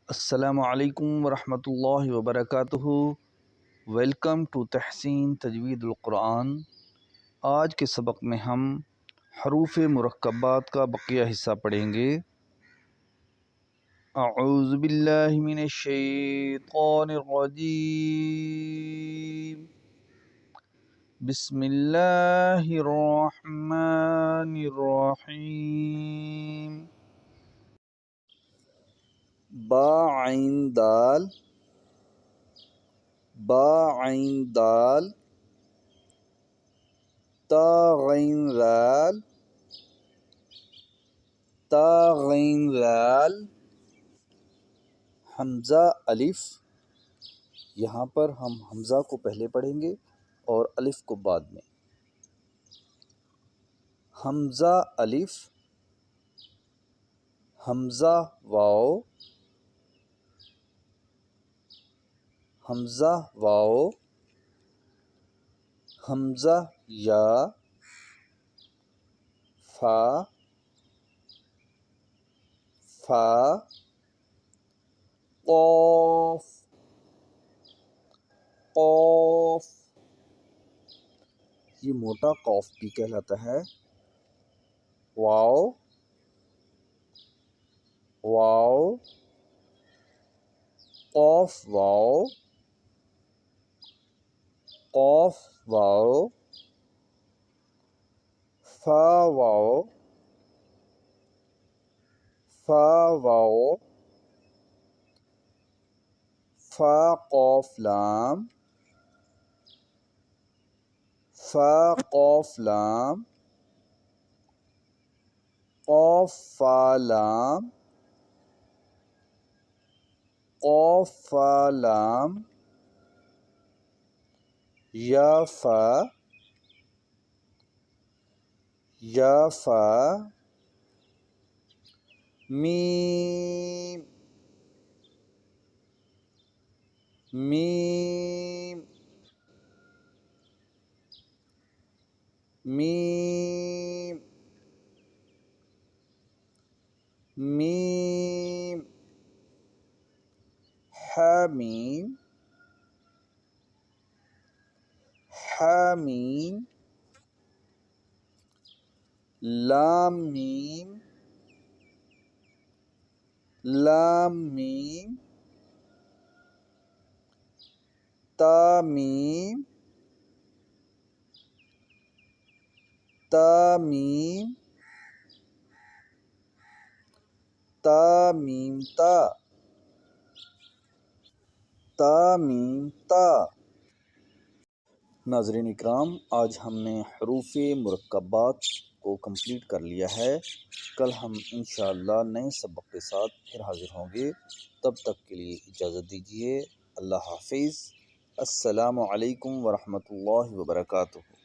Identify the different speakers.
Speaker 1: السلام علیکم ورحمۃ اللہ وبرکاتہ۔ ویلکم ٹو تحسین تجوید القرآن۔ آج کے سبق میں ہم حروف مرکبات کا بقیہ حصہ پڑھیں گے۔ اعوذ باللہ من الشیطان الرجیم، بسم اللہ الرحمن الرحیم۔ با عین دال، با عین دال، تا غین ذال، تا غین ذال، حمزہ الف۔ یہاں پر ہم حمزہ کو پہلے پڑھیں گے اور الف کو بعد میں۔ حمزہ الف، حمزہ واو، حمزہ واو، حمزہ یا، فا، فا، قاف، قاف، یہ موٹا قاف بھی کہلاتا ہے۔ واو، واو، قاف واو، قاف واو، فا واو، فا واو، فا قاف لام، فا قاف لام، قاف فا لام، قاف فا لام، یا فا، یا فا، میم، میم، میم، میم، حامیم، حامیم، لام میم، لام میم، تا میم، تا میم، تا میم تا، تا میم تا۔ ناظرین اکرام، آج ہم نے حروف مرکبات کو کمپلیٹ کر لیا ہے۔ کل ہم انشاءاللہ نئے سبق کے ساتھ پھر حاضر ہوں گے۔ تب تک کے لیے اجازت دیجیے۔ اللہ حافظ۔ السلام علیکم ورحمۃ اللہ وبرکاتہ۔